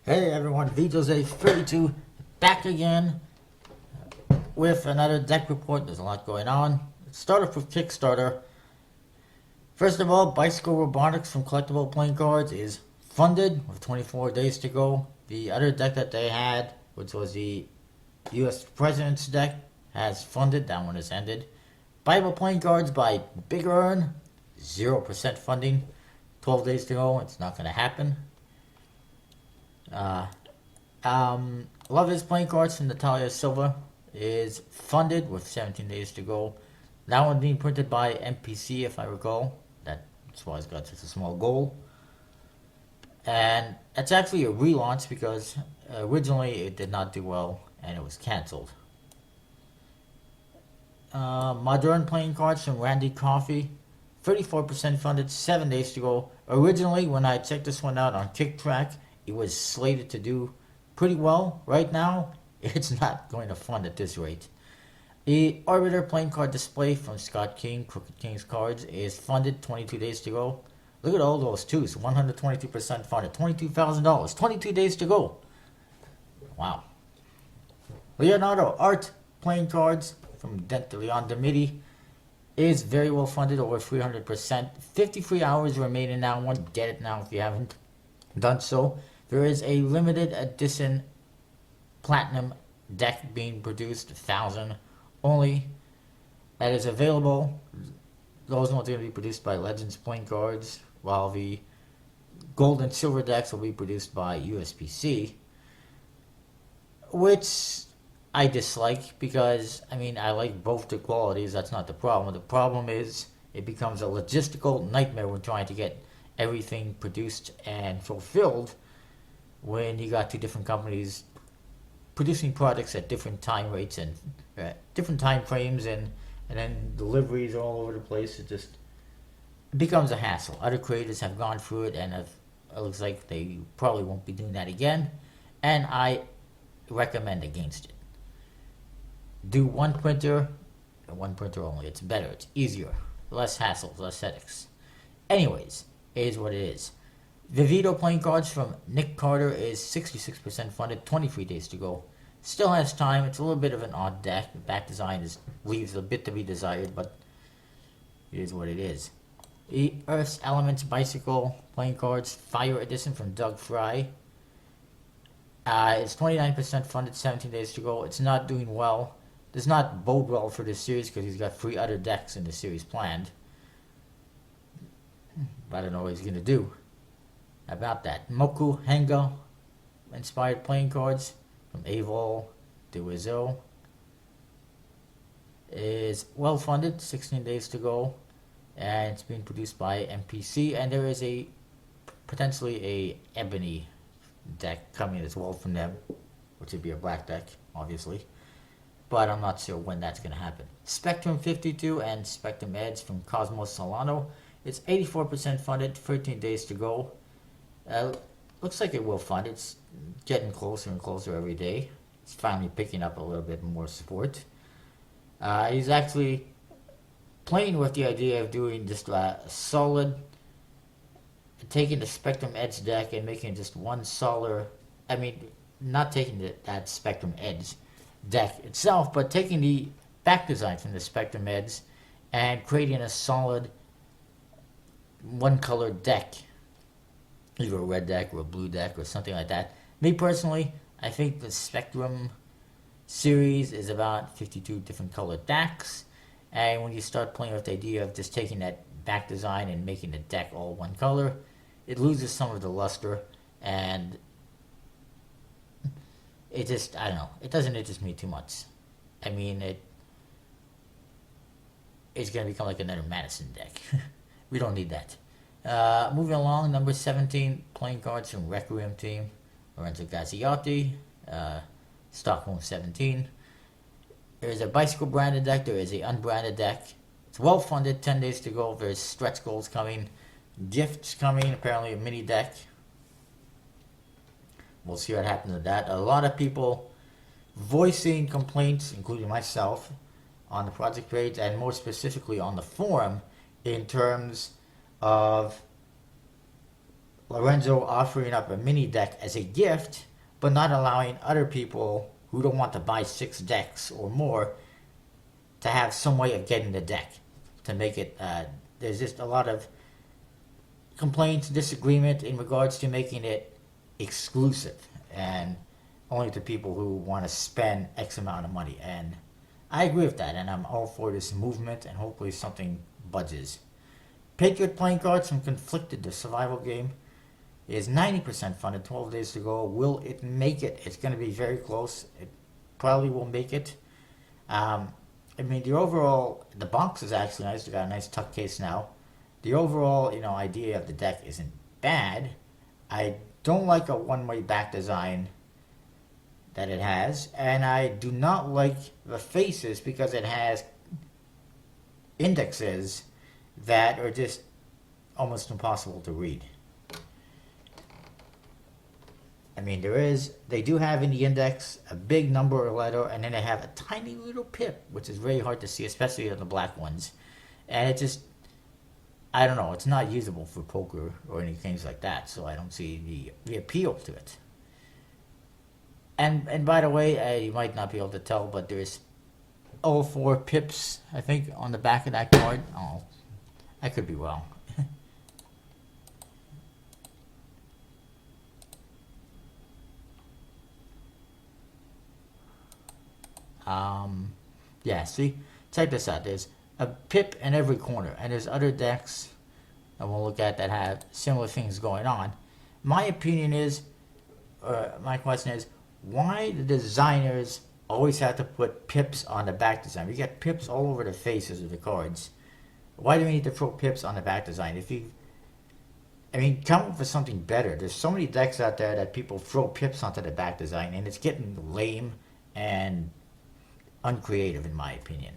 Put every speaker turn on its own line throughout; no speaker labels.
Hey everyone, VJose32 back again with another deck report. There's a lot going on. Let's start off with Kickstarter. First of all, Bicycle Robotics from Collectible Playing Cards is funded with 24 days to go. The other deck that they had, which was the US President's deck, has funded. That one has ended. Bible Playing Cards by Big Earn, 0% funding. 12 days to go. It's not going to happen. Love Is Playing Cards from Natalia Silva is funded with 17 days to go. That one being printed by MPC, if I recall. That's why it's got such a small goal. And it's actually a relaunch because originally it did not do well and it was cancelled. Modern Playing Cards from Randy Coffey, 34% funded, 7 days to go. Originally, when I checked this one out on KickTrack, it was slated to do pretty well. Right now, it's not going to fund at this rate. The Arbiter Playing Card Display from Scott King, Crooked Kings Cards, is funded, 22 days to go. Look at all those twos, 122% funded, $22,000, 22 days to go. Wow. Leonardo Art Playing Cards from Leon Demidi is very well funded, over 300%. 53 hours remain in that one. Get it now if you haven't done so. There is a limited edition platinum deck being produced, 1,000 only, that is available. Those ones are going to be produced by Legends Playing Cards, while the gold and silver decks will be produced by USPC, which I dislike because, I like both the qualities. That's not the problem. The problem is it becomes a logistical nightmare when trying to get everything produced and fulfilled when you got two different companies producing products at different time rates and different time frames, and then deliveries are all over the place. It becomes a hassle. Other creators have gone through it, and it looks like they probably won't be doing that again, and I recommend against it. Do one printer only. It's better, it's easier, less hassles, less headaches. Anyways, it is what it is. Vivito Playing Cards from Nick Carter is 66% funded, 23 days to go. Still has time. It's a little bit of an odd deck. The back design leaves a bit to be desired, but it is what it is. The Earth's Elements Bicycle Playing Cards Fire Edition from Doug Fry is 29% funded, 17 days to go. It's not doing well. Does not bode well for this series because he's got 3 other decks in the series planned. But I don't know what he's going to do about that. Moku Henga inspired playing cards from Avol de Wizzo is well funded, 16 days to go, and it's being produced by MPC, and there is potentially a ebony deck coming as well from them, which would be a black deck, obviously, but I'm not sure when that's going to happen. Spectrum 52 and Spectrum Edge from Cosmos Solano, it's 84% funded, 13 days to go. Looks like it will fund. It's getting closer and closer every day. It's finally picking up a little bit more support. He's actually playing with the idea of doing just a solid, taking the Spectrum Edge deck and making just one solid, not taking that Spectrum Edge deck itself, but taking the back design from the Spectrum Edge and creating a solid one color deck, either a red deck or a blue deck or something like that. Me personally, I think the Spectrum series is about 52 different colored decks, and when you start playing with the idea of just taking that back design and making the deck all one color, it loses some of the luster, and it just, I don't know, it doesn't interest me too much. It's going to become like another Madison deck. We don't need that. Moving along, number 17, playing cards from Requiem Team, Lorenzo Gazziotti, Stockholm 17. There is a bicycle branded deck, there is a unbranded deck. It's well funded, 10 days to go. There's stretch goals coming, gifts coming, apparently a mini deck. We'll see what happens with that. A lot of people voicing complaints, including myself, on the project page and more specifically on the forum in terms of Lorenzo offering up a mini deck as a gift, but not allowing other people who don't want to buy 6 decks or more to have some way of getting the deck to make it. There's just a lot of complaints, disagreement in regards to making it exclusive and only to people who want to spend X amount of money. And I agree with that, and I'm all for this movement, and hopefully something budges. Patriot playing cards from Conflicted, the survival game, is 90% funded, 12 days to go. Will it make it? It's going to be very close. It probably will make it. I mean, the box is actually nice. They got a nice tuck case now. The overall, idea of the deck isn't bad. I don't like a one-way back design that it has, and I do not like the faces because it has indexes that are just almost impossible to read. I mean, they do have in the index a big number or letter, and then they have a tiny little pip, which is very hard to see, especially on the black ones. And it just, I don't know, it's not usable for poker or any things like that, so I don't see the appeal to it. And by the way, you might not be able to tell, but there's 4 pips, I think, on the back of that card. Oh, I could be wrong. Yeah, see? Check this out. There's a pip in every corner, and there's other decks that we'll look at that have similar things going on. My opinion is, my question is, why the designers always have to put pips on the back design? We get pips all over the faces of the cards. Why do we need to throw pips on the back design? Come up with something better. There's so many decks out there that people throw pips onto the back design, and it's getting lame and uncreative, in my opinion.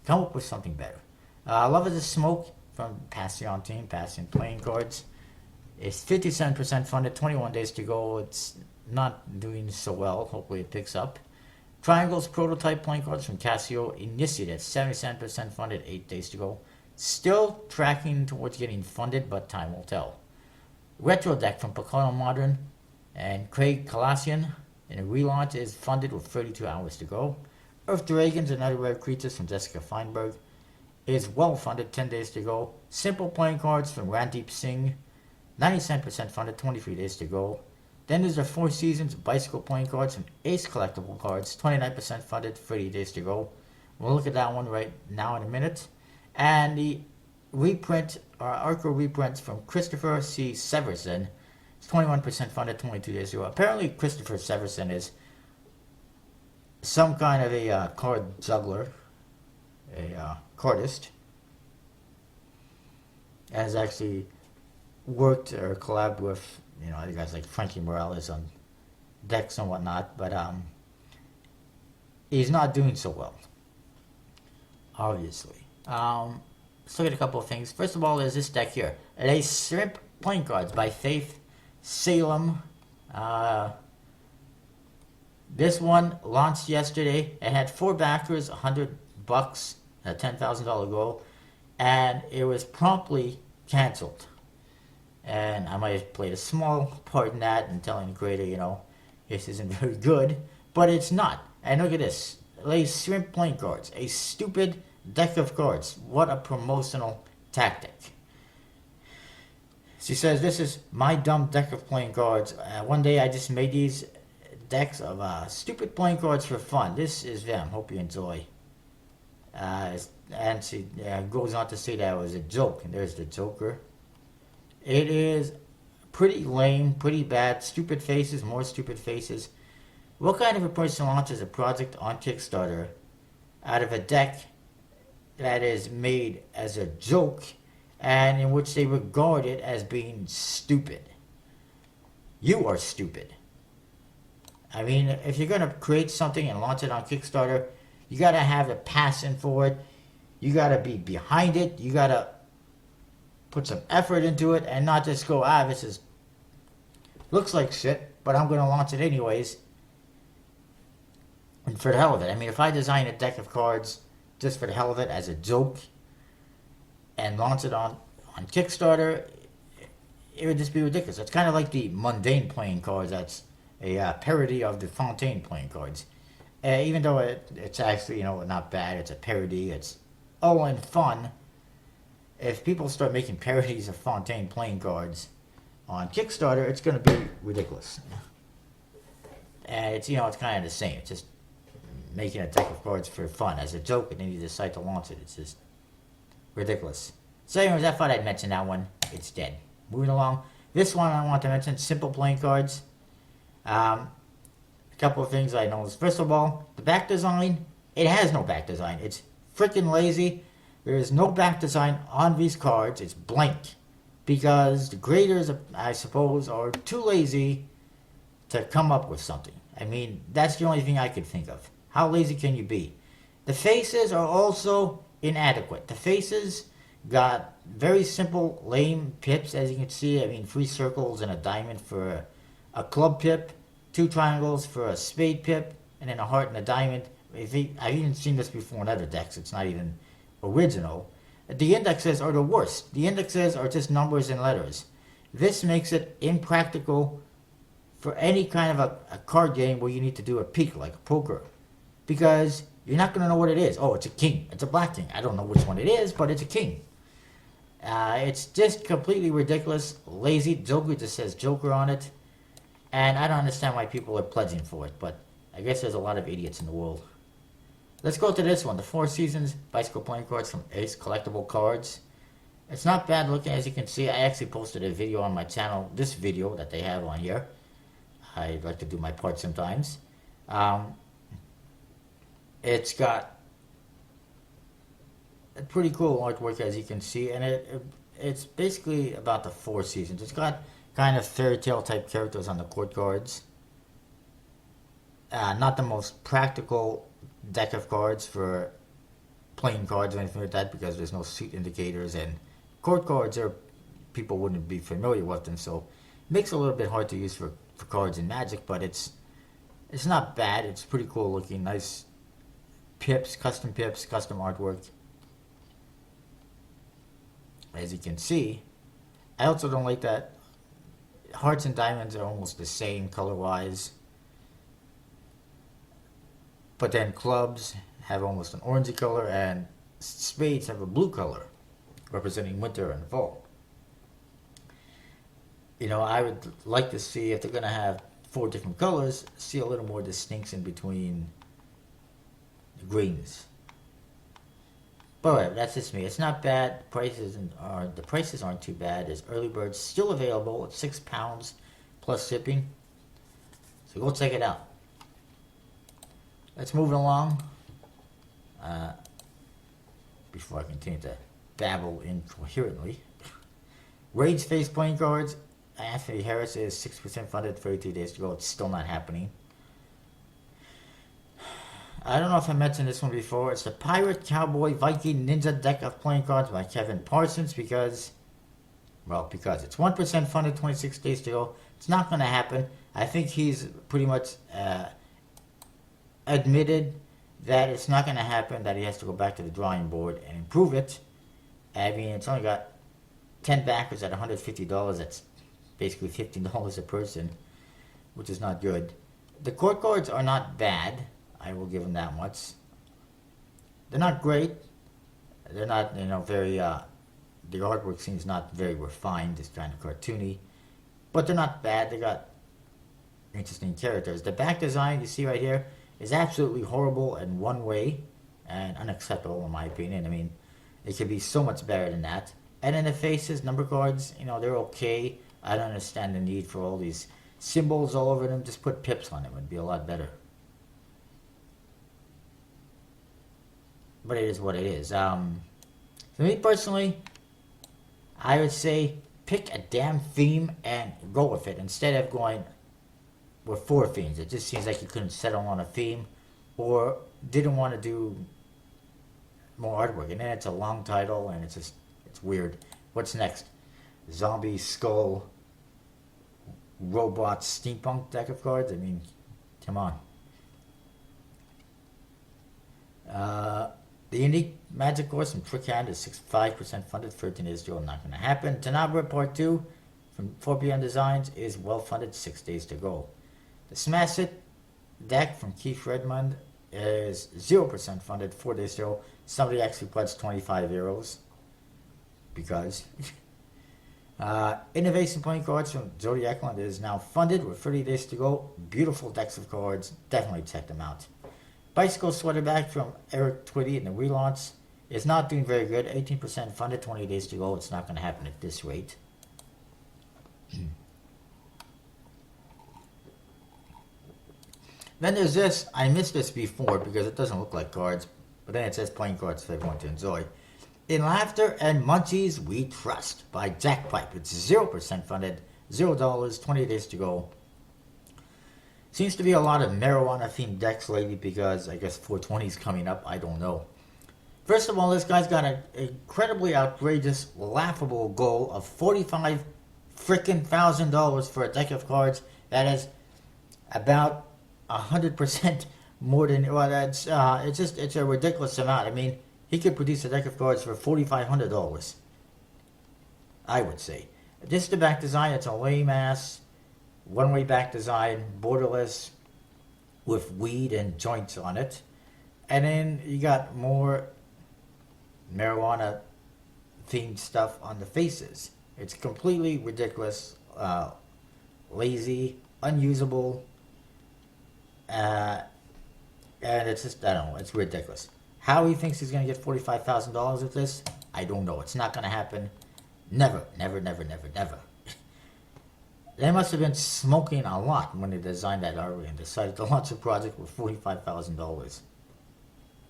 Come up with something better. Love of the Smoke from Passion team, Passion playing cards. It's 57% funded, 21 days to go. It's not doing so well. Hopefully it picks up. Triangles prototype playing cards from Casio Initiative, 77% funded, 8 days to go. Still tracking towards getting funded, but time will tell. Retro deck from Pacano Modern and Craig Calassian in a relaunch is funded with 32 hours to go. Earth Dragons and Other Rare Creatures from Jessica Feinberg is well funded, 10 days to go. Simple playing cards from Randeep Singh, 97% funded, 23 days to go. Then there's the Four Seasons Bicycle playing cards from Ace Collectible Cards, 29% funded, 30 days to go. We'll look at that one right now in a minute. And the reprint, Arco reprints from Christopher C. Severson, it's 21% funded, 22 days to go. Apparently Christopher Severson is some kind of a card juggler, a cardist, has actually worked or collabed with other guys like Frankie Morales on decks and whatnot, but he's not doing so well, obviously. Let's look at a couple of things. First of all, there's this deck here, Les Shrimp playing cards by Faith Salem. This one launched yesterday. It had 4 backers, $100, a $10,000 goal, and it was promptly canceled. And I might have played a small part in that and telling the creator, this isn't very good, but it's not. And look at this, Les Shrimp playing cards, a stupid deck of cards. What a promotional tactic. She says, this is my dumb deck of playing cards. One day I just made these decks of stupid playing cards for fun. This is them. Hope you enjoy. And she goes on to say that it was a joke. And there's the Joker. It is pretty lame, pretty bad. Stupid faces, more stupid faces. What kind of a person launches a project on Kickstarter out of a deck that is made as a joke and in which they regard it as being stupid? You are stupid. If you're going to create something and launch it on Kickstarter, you got to have a passion for it. You got to be behind it. You got to put some effort into it and not just go, this looks like shit, but I'm going to launch it anyways. And for the hell of it. If I design a deck of cards just for the hell of it as a joke and launch it on Kickstarter, it would just be ridiculous. It's kind of like the mundane playing cards. That's a parody of the Fontaine playing cards. Even though it's actually, not bad, it's a parody, it's all in fun. If people start making parodies of Fontaine playing cards on Kickstarter, it's going to be ridiculous. And it's kind of the same. It's just making a deck of cards for fun as a joke, and then you decide to launch it. It's just ridiculous. So anyways, I thought I'd mention that one. It's dead. Moving along. This one I want to mention, simple playing cards. A couple of things I noticed. First of all, the back design, it has no back design. It's freaking lazy. There is no back design on these cards. It's blank. Because the graders, I suppose, are too lazy to come up with something. I mean, that's the only thing I could think of. How lazy can you be? The faces are also inadequate. The faces got very simple, lame pips, as you can see. I mean, 3 circles and a diamond for a club pip, 2 triangles for a spade pip, and then a heart and a diamond. I've even seen this before in other decks. It's not even original. The indexes are the worst. The indexes are just numbers and letters. This makes it impractical for any kind of a card game where you need to do a peek, like poker. Because you're not going to know what it is. Oh, it's a king. It's a black king. I don't know which one it is, but it's a king. It's just completely ridiculous, lazy. Joker just says Joker on it. And I don't understand why people are pledging for it, but I guess there's a lot of idiots in the world. Let's go to this one, the Four Seasons Bicycle Playing Cards from Ace Collectible Cards. It's not bad looking, as you can see. I actually posted a video on my channel, this video that they have on here. I like to do my part sometimes. It's got a pretty cool artwork, as you can see, and it's basically about the Four Seasons. It's got kind of fairy tale type characters on the court cards. Not the most practical deck of cards for playing cards or anything like that, because there's no suit indicators, and court cards are, people wouldn't be familiar with them, so it makes it a little bit hard to use for cards in Magic, but it's not bad. It's pretty cool looking, nice pips, custom artwork. As you can see, I also don't like that hearts and diamonds are almost the same color-wise, but then clubs have almost an orangey color, and spades have a blue color, representing winter and fall. I would like to see, if they're going to have 4 different colors, see a little more distinction between the greens. But whatever, that's just me. It's not bad. The prices aren't too bad. There's early birds still available at £6 plus shipping. So go check it out. Let's move it along. Before I continue to babble incoherently. Rage Face playing cards. Anthony Harris is 6% funded, 32 days to go. It's still not happening. I don't know if I mentioned this one before. It's the Pirate, Cowboy, Viking, Ninja deck of playing cards by Kevin Parsons because it's 1% funded, 26 days to go. It's not going to happen. I think he's pretty much admitted that it's not going to happen, that he has to go back to the drawing board and improve it. I mean, it's only got 10 backers at $150. That's basically $15 a person, which is not good. The court cards are not bad. I will give them that much. They're not great. They're not, very, the artwork seems not very refined. It's kind of cartoony. But they're not bad. They got interesting characters. The back design you see right here is absolutely horrible in one way and unacceptable in my opinion. I mean, it could be so much better than that. And then the faces, number cards, they're okay. I don't understand the need for all these symbols all over them. Just put pips on them. It would be a lot better. But it is what it is. For me personally, I would say pick a damn theme and go with it instead of going with 4 themes. It just seems like you couldn't settle on a theme or didn't want to do more artwork. And then it's a long title and it's weird. What's next? Zombie, Skull, Robot, Steampunk deck of cards? I mean, come on. The unique Magic course from Trick Hand is 5% funded, 13 days ago, not going to happen. Tenabra Part 2, from 4PM Designs is well funded, 6 days to go. The Smash It deck from Keith Redmond is 0% funded, 4 days to go. Somebody actually pledged €25 because. Innovation Playing Cards from Jody Eklund is now funded with 30 days to go. Beautiful decks of cards. Definitely check them out. Bicycle Sweater Bag from Eric Twitty and the relaunch is not doing very good. 18% funded, 20 days to go. It's not going to happen at this rate. Then there's this. I missed this before because it doesn't look like cards, but then it says playing cards for everyone to enjoy. In Laughter and Munchies We Trust by Jack Pipe. It's 0% funded, $0, 20 days to go. Seems to be a lot of marijuana themed decks lately because I guess 420 is coming up. I don't know. First of all, this guy's got an incredibly outrageous, laughable goal of $45 frickin' $1,000 for a deck of cards that is about 100% more than, well, that's it's a ridiculous amount. I mean, he could produce a deck of cards for $4,500, I would say. This is the back design. It's a lame ass one-way back design, borderless, with weed and joints on it. And then you got more marijuana themed stuff on the faces. It's completely ridiculous, lazy, unusable, and it's just, I don't know, it's ridiculous. How he thinks he's going to get $45,000 with this, I don't know. It's not going to happen. Never, never, never, never, never. They must have been smoking a lot when they designed that artwork and decided to launch a project with $45,000.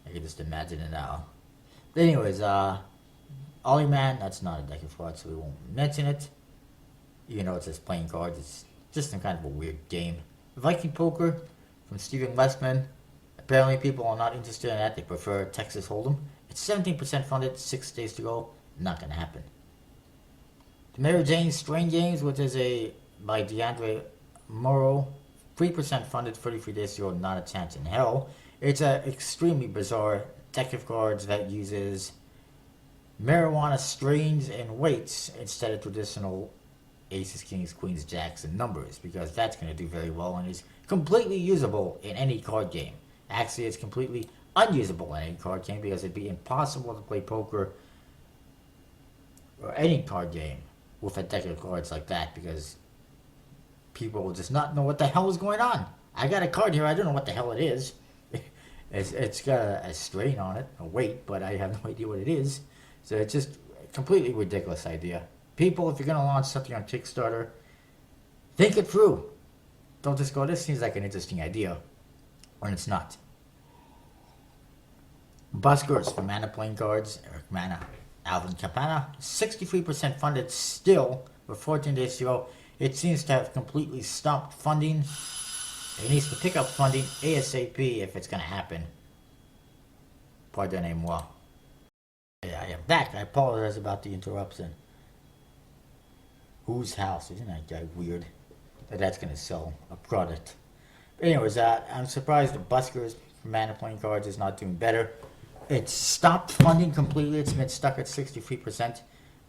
I can just imagine it now. But anyways, Ollie Man, that's not a deck of cards, so we won't mention it. Even though it says playing cards, it's just some kind of a weird game. Viking Poker from Stephen Westman. Apparently people are not interested in that. They prefer Texas Hold'em. It's 17% funded, 6 days to go. Not going to happen. The Mary Jane's Strain Games, which is by DeAndre Morrow. 3% funded, 33 days to go. Not a chance in hell. It's an extremely bizarre deck of cards that uses marijuana strains and weights instead of traditional aces, kings, queens, jacks, and numbers, because that's going to do very well and is completely usable in any card game. Actually, it's completely unusable in any card game because it'd be impossible to play poker or any card game with a deck of cards like that, because people will just not know what the hell is going on. I got a card here, I don't know what the hell it is. It's got a strain on it, a weight, but I have no idea what it is. So it's just a completely ridiculous idea. People, if you're going to launch something on Kickstarter, think it through. Don't just go, this seems like an interesting idea, when it's not. Buskers for Mana Playing Cards, Eric Mana, Alvin Campana, 63% funded still, with 14 days to go. It seems to have completely stopped funding. It needs to pick up funding ASAP if it's going to happen. Pardonnez-moi. Yeah, I am back. I apologize about the interruption. Whose house? Isn't that guy weird? That's going to sell a product. But anyways, I'm surprised the Buskers for Mana Playing Cards is not doing better. It's stopped funding completely. It's been stuck at 63%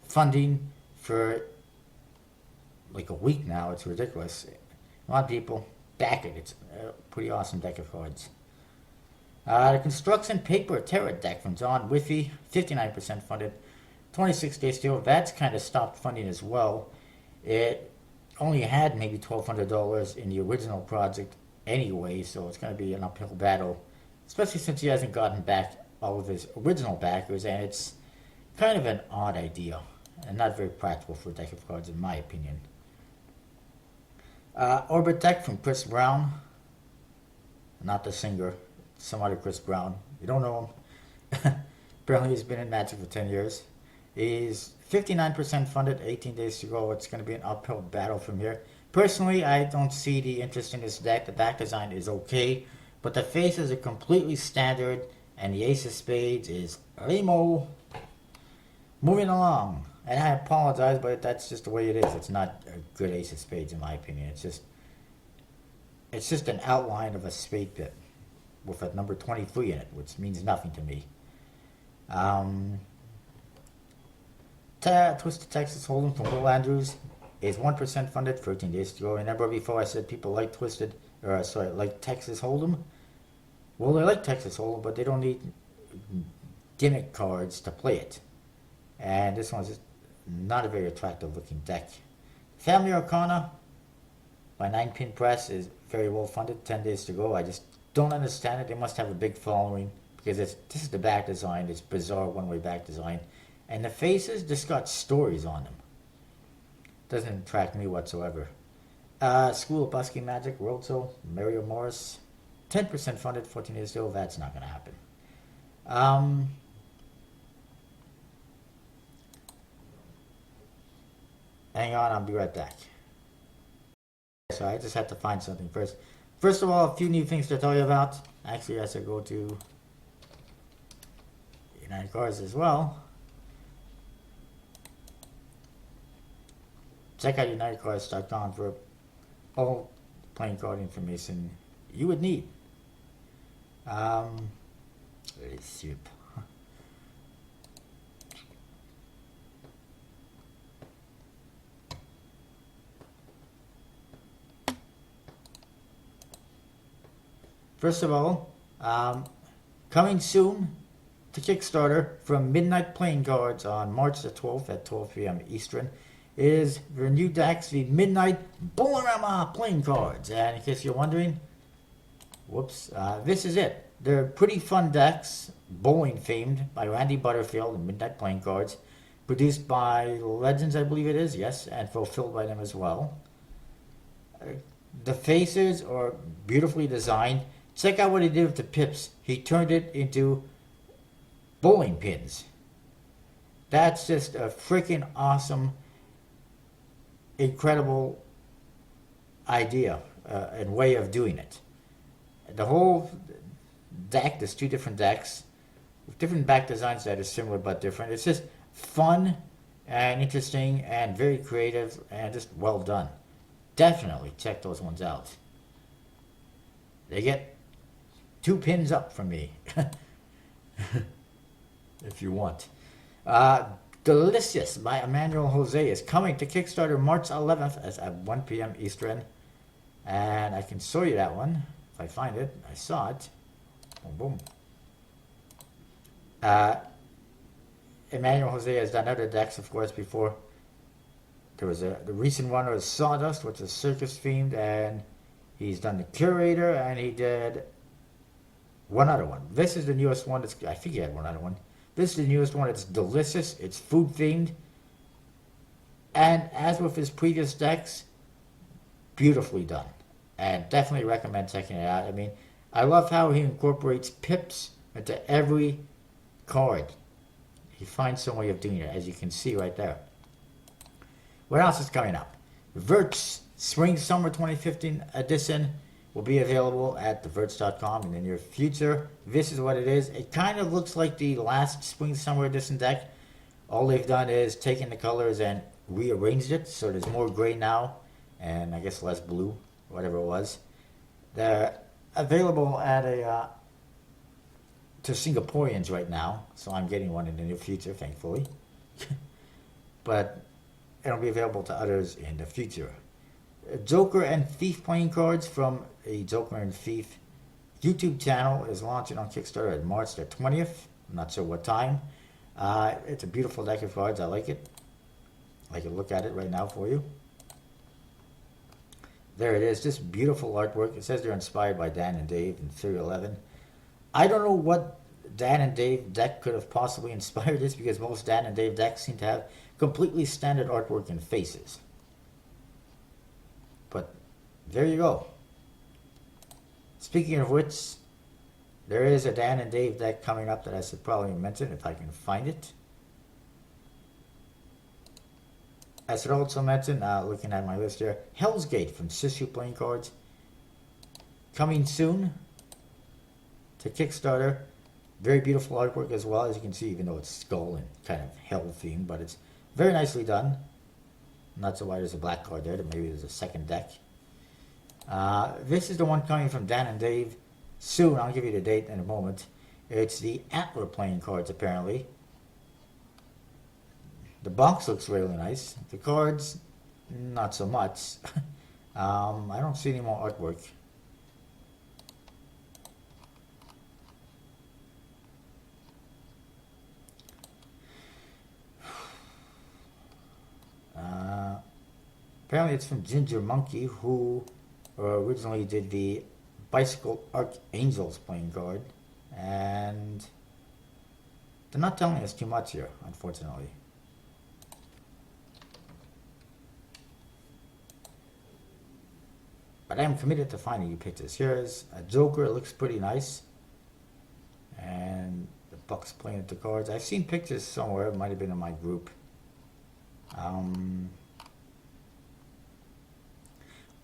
funding for like a week now. It's ridiculous. A lot of people back it. It's a pretty awesome deck of cards. The Construction Paper Terror deck from John Whiffy, 59% funded, 26 days to go. That's kind of stopped funding as well. It only had maybe $1,200 in the original project anyway, so it's going to be an uphill battle, especially since he hasn't gotten back all of his original backers, and it's kind of an odd idea and not very practical for a deck of cards in my opinion. Orbit deck from Chris Brown, not the singer, some other Chris Brown. You don't know him. Apparently he's been in Magic for 10 years. He's 59% funded, 18 days to go. It's going to be an uphill battle from here. Personally, I don't see the interest in this deck. The back design is okay, but the faces are completely standard, and the Ace of Spades is lame-o. Moving along. And I apologize, but that's just the way it is. It's not a good Ace of Spades in my opinion. It's just an outline of a spade pit with a number 23 in it, which means nothing to me. Twisted Texas Hold'em from Will Andrews, is 1% funded, 13 days to go. Remember before I said people like like Texas Hold'em? Well, they like Texas Hold'em, but they don't need gimmick cards to play it. And this one's just not a very attractive looking deck. Family Arcana by 9-Pin Press is very well funded, 10 days to go. I just don't understand it. They must have a big following because this is the back design. It's bizarre one-way back design. And the faces just got stories on them. Doesn't attract me whatsoever. School of Busking Magic, Roto, Mario Morris, 10% funded, 14 days to go. That's not going to happen. Hang on, I'll be right back. So I just had to find something first. First of all, a few new things to tell you about. Actually, I should go to United Cards as well. Check out UnitedCards.com for all playing card information you would need. Soup. First of all, coming soon to Kickstarter from Midnight Playing Cards on March the 12th at 12 p.m. Eastern is their new decks, the Midnight Bolorama Playing Cards. And in case you're wondering, this is it. They're pretty fun decks, bowling themed, by Randy Butterfield and Midnight Playing Cards, produced by Legends, I believe it is, yes, and fulfilled by them as well. The faces are beautifully designed. Check out what he did with the pips. He turned it into bowling pins. That's just a freaking awesome, incredible idea and way of doing it. The whole deck, there's two different decks with different back designs that are similar but different. It's just fun and interesting and very creative and just well done. Definitely check those ones out. They get 2 pins up from me if you want. Delicious by Emmanuel Jose is coming to Kickstarter March 11th at 1 p.m. Eastern. And I can show you that one if I find it. I saw it. Boom, boom. Emmanuel Jose has done other decks, of course, before. There was the recent one was Sawdust, which is circus themed, and he's done the Curator, and he did one other one. This is the newest one. I think he had one other one. This is the newest one. It's delicious. It's food themed. And as with his previous decks, beautifully done. And definitely recommend checking it out. I mean, I love how he incorporates pips into every card. He finds some way of doing it, as you can see right there. What else is coming up? Verts Spring Summer 2015 edition will be available at theverts.com in the near future. This is what it is. It kind of looks like the last Spring Summer edition deck. All they've done is taken the colors and rearranged it, so there's more gray now, and I guess less blue, whatever it was. They're available at to Singaporeans right now, so I'm getting one in the near future, thankfully. But it'll be available to others in the future. Joker and Thief playing cards from a Joker and Thief YouTube channel is launching on Kickstarter at March the 20th. I'm not sure what time. It's a beautiful deck of cards. I like it. I can look at it right now for you. There it is. Just beautiful artwork. It says they're inspired by Dan and Dave in Theory 11. I don't know what Dan and Dave deck could have possibly inspired this, because most Dan and Dave decks seem to have completely standard artwork and faces. But there you go. Speaking of which, there is a Dan and Dave deck coming up that I should probably mention if I can find it. I should also mention, looking at my list here, Hell's Gate from Sisu Playing Cards. Coming soon to Kickstarter. Very beautiful artwork as well, as you can see, even though it's skull and kind of hell themed, but it's very nicely done. Not so why there's a black card there, maybe there's a second deck. This is the one coming from Dan and Dave soon. I'll give you the date in a moment. It's the Antler playing cards, apparently. The box looks really nice. The cards not so much. I don't see any more artwork. Uh, Apparently it's from Ginger Monkey, who originally did the Bicycle Archangels playing card. And they're not telling us too much here, unfortunately. But I am committed to finding you pictures. Here's a Joker. It looks pretty nice. And the Bucks playing at the cards. I've seen pictures somewhere. It might have been in my group.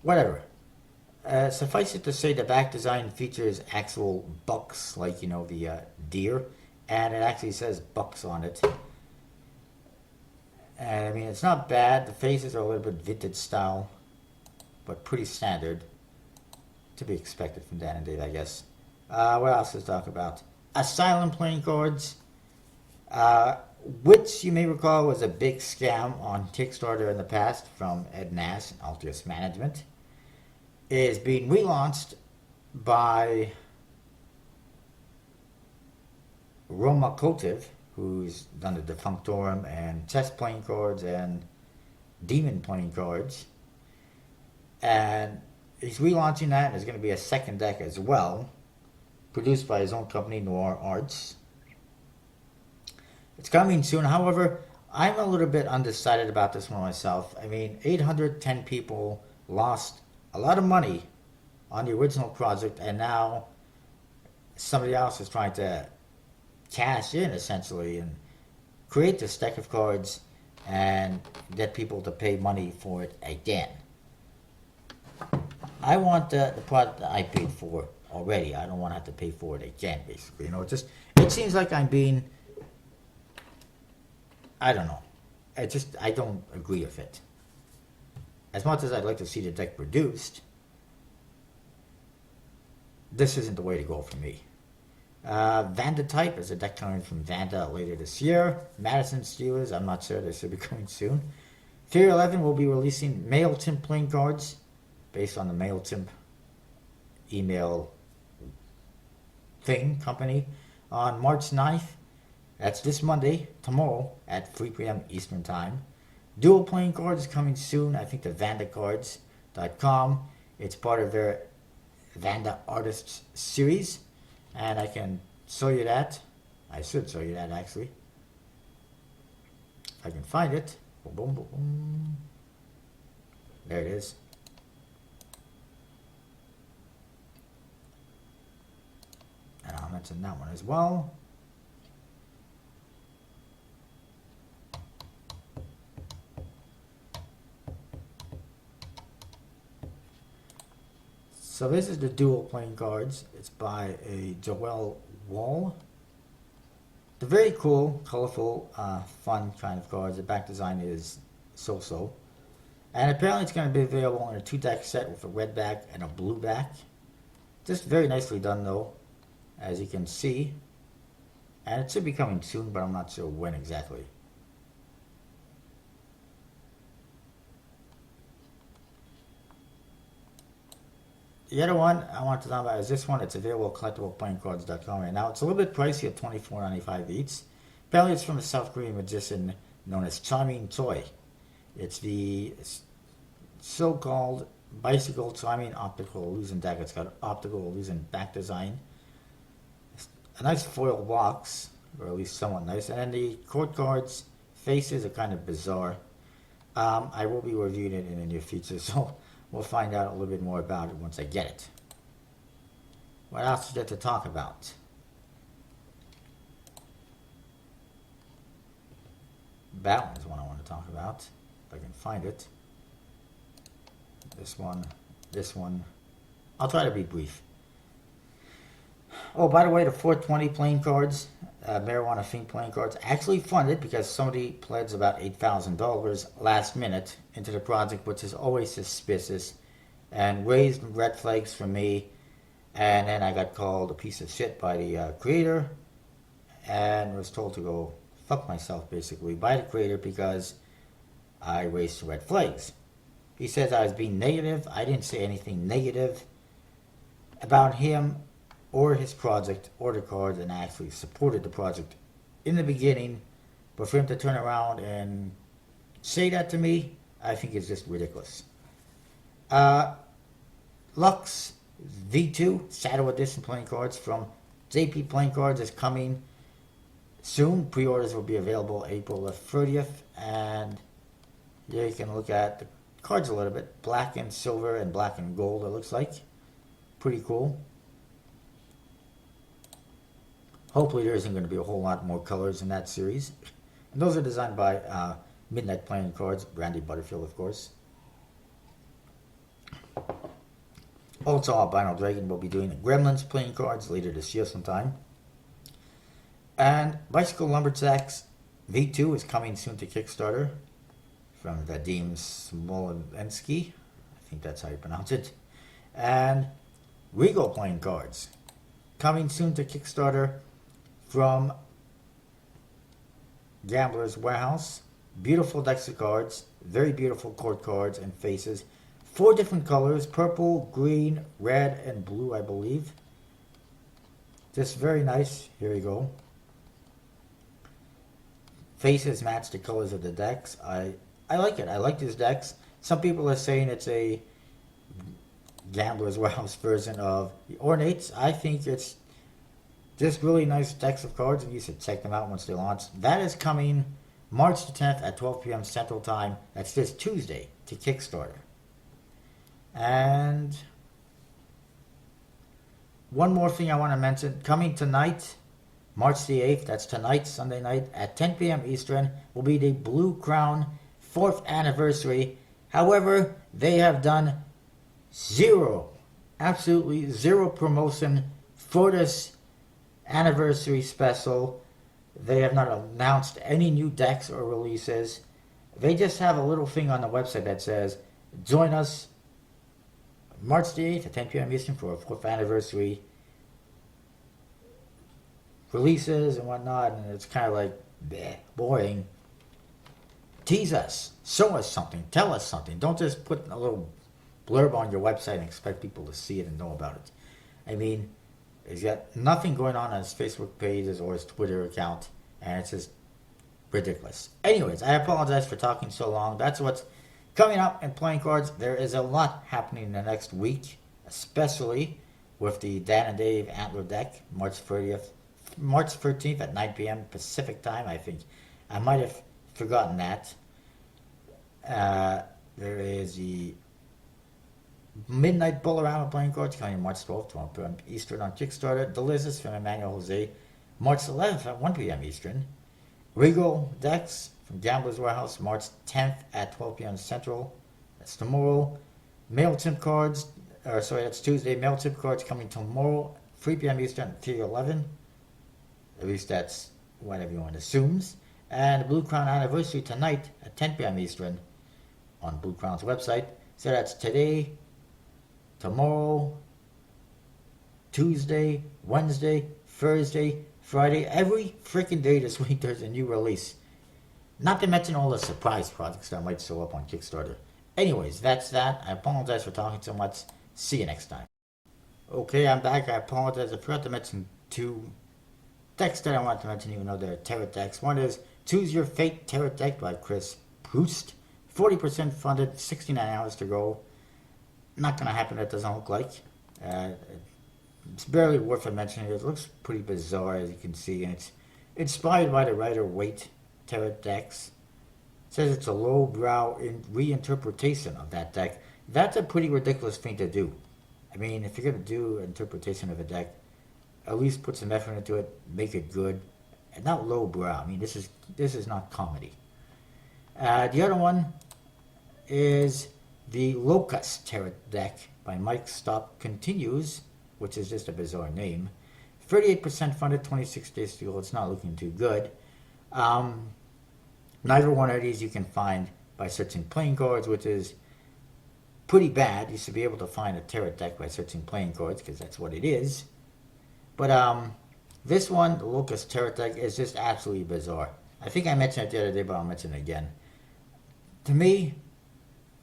Whatever. Suffice it to say, the back design features actual bucks, like, you know, the deer. And it actually says bucks on it. And I mean, it's not bad. The faces are a little bit vintage style, but pretty standard. To be expected from Dan and Dave, I guess. What else to talk about? Asylum playing cards, which you may recall was a big scam on Kickstarter in the past from Ed Nash and Altius Management, is being relaunched by Roma Kotiv, who's done the Defunctorum and chess playing cards and demon playing cards. And he's relaunching that, and there's going to be a second deck as well, produced by his own company, Noir Arts. It's coming soon. However, I'm a little bit undecided about this one myself. I mean, 810 people lost a lot of money on the original project, and now somebody else is trying to cash in, essentially, and create this deck of cards and get people to pay money for it again. I want the product that I paid for already. I don't want to have to pay for it again, basically. You know, it seems like I'm being, I don't know. I don't agree with it. As much as I'd like to see the deck produced, this isn't the way to go for me. Vanda Type is a deck coming from Vanda later this year. Madison Steelers, I'm not sure. They should be coming soon. Fear 11 will be releasing MailChimp playing cards based on the MailChimp email company on March 9th. That's this Monday, tomorrow, at 3 p.m. Eastern Time. Dual playing cards coming soon. I think the VandaCards.com. It's part of their Vanda Artists series. And I can show you that. I should show you that, actually. If I can find it. Boom, boom, boom, boom. There it is. And I'll mention that one as well. So this is the dual playing cards. It's by a Joel Wall. They're very cool, colorful, fun kind of cards. The back design is so-so. And apparently it's going to be available in a 2-deck set with a red back and a blue back. Just very nicely done though, as you can see. And it should be coming soon, but I'm not sure when exactly. The other one I want to talk about is this one. It's available at collectibleplayingcards.com right now. It's a little bit pricey at $24.95 each. Apparently it's from a South Korean magician known as Charming Choi. It's the so-called Bicycle Charming Optical Illusion deck. It's got optical illusion back design. It's a nice foil box, or at least somewhat nice. And then the court cards faces are kind of bizarre. I will be reviewing it in the near future, so we'll find out a little bit more about it once I get it. What else is there to talk about? That one's one I want to talk about, if I can find it. This one. I'll try to be brief. Oh, by the way, the 420 playing cards, Marijuana Fiend playing cards, actually funded because somebody pledged about $8,000 last minute into the project, which is always suspicious, and raised red flags for me. And then I got called a piece of shit by the creator and was told to go fuck myself, basically, by the creator because I raised red flags. He says I was being negative. I didn't say anything negative about him or his project or the cards, and I actually supported the project in the beginning. But for him to turn around and say that to me, I think it's just ridiculous. Lux V2 Shadow Edition playing cards from JP Playing Cards is coming soon. Pre-orders will be available April the 30th, and here you can look at the cards a little bit. Black and silver and black and gold, it looks like. Pretty cool. Hopefully there isn't going to be a whole lot more colors in that series. And those are designed by Midnight Playing Cards, Brandy Butterfield, of course. Also, Albino Dragon will be doing the Gremlins playing cards later this year sometime. And Bicycle Lumberjacks V2 is coming soon to Kickstarter from Vadim Smolensky. I think that's how you pronounce it. And Regal playing cards coming soon to Kickstarter from Gambler's Warehouse. Beautiful decks of cards, very beautiful court cards and faces. 4 different colors, purple, green, red, and blue, I believe. Just very nice. Here we go. Faces match the colors of the decks. I like it. I like these decks. Some people are saying it's a Gambler's Warehouse version of the Ornates. I think it's just really nice decks of cards, and you should check them out once they launch. That is coming March the 10th at 12 p.m. Central Time. That's this Tuesday to Kickstarter. And one more thing I want to mention. Coming tonight, March the 8th, that's tonight, Sunday night, at 10 p.m. Eastern, will be the Blue Crown 4th anniversary. However, they have done absolutely zero promotion for this anniversary special. They have not announced any new decks or releases. They just have a little thing on the website that says, join us March the 8th at 10 p.m. Eastern for a 4th anniversary releases and whatnot, and it's kind of like, bleh, boring. Tease us, show us something, tell us something. Don't just put a little blurb on your website and expect people to see it and know about it. I mean, he's got nothing going on his Facebook pages or his Twitter account, and it's just ridiculous. Anyways, I apologize for talking so long. That's what's coming up in playing cards. There is a lot happening in the next week, especially with the Dan and Dave Antler deck, March 13th at 9 p.m. Pacific time. I think I might have forgotten that. There is the Midnight Bolorama playing cards coming March 12th, 12 p.m. Eastern on Kickstarter. Delicious from Emmanuel Jose, March 11th at 1 p.m. Eastern. Regal decks from Gambler's Warehouse, March 10th at 12 p.m. Central. That's tomorrow. MailChimp cards, that's Tuesday. MailChimp cards coming tomorrow, 3 p.m. Eastern, 3:11. At least that's what everyone assumes. And the Blue Crown anniversary tonight at 10 p.m. Eastern on Blue Crown's website. So that's today, tomorrow, Tuesday, Wednesday, Thursday, Friday. Every freaking day this week there's a new release. Not to mention all the surprise projects that might show up on Kickstarter. Anyways, that's that. I apologize for talking so much. See you next time. Okay, I'm back. I apologize. I forgot to mention 2 decks that I wanted to mention, even though they're tarot decks. One is Choose Your Fate Tarot Deck by Chris Proust. 40% funded, 69 hours to go. Not going to happen, it doesn't look like. It's barely worth mentioning. It looks pretty bizarre, as you can see, and it's inspired by the Rider-Waite tarot decks. It says it's a lowbrow reinterpretation of that deck. That's a pretty ridiculous thing to do. I mean, if you're going to do an interpretation of a deck, at least put some effort into it, make it good, and not lowbrow. I mean, this is not comedy. The other one is the Locust Tarot deck by Mike Stop Continues, which is just a bizarre name. 38% funded, 26 days to go. It's not looking too good. Neither one of these you can find by searching playing cards, which is pretty bad. You should be able to find a tarot deck by searching playing cards, because that's what it is. But this one, the Locust Tarot deck, is just absolutely bizarre. I think I mentioned it the other day, but I'll mention it again. To me,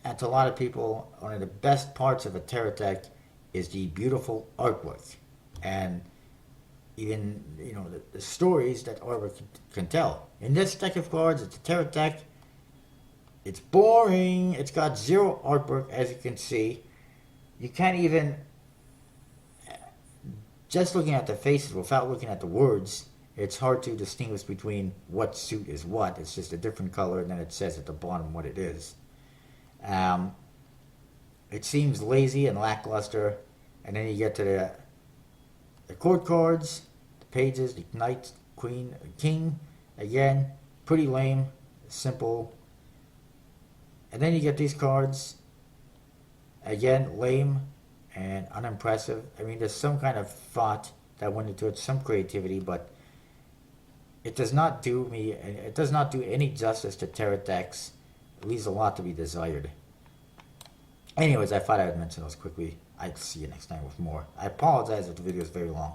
and to a lot of people, one of the best parts of a tarot deck is the beautiful artwork, and even the stories that artwork can tell. In this deck of cards, it's a tarot deck. It's boring. It's got zero artwork, as you can see. You can't even, just looking at the faces without looking at the words, it's hard to distinguish between what suit is what. It's just a different color, and then it says at the bottom what it is. It seems lazy and lackluster, and then you get to the court cards, the pages, the knight, queen, king. Again, pretty lame, simple. And then you get these cards. Again, lame and unimpressive. I mean, there's some kind of thought that went into it, some creativity, but it does not do any justice to tarot decks. It leaves a lot to be desired. Anyways, I thought I would mention those quickly. I'd see you next time with more. I apologize if the video is very long.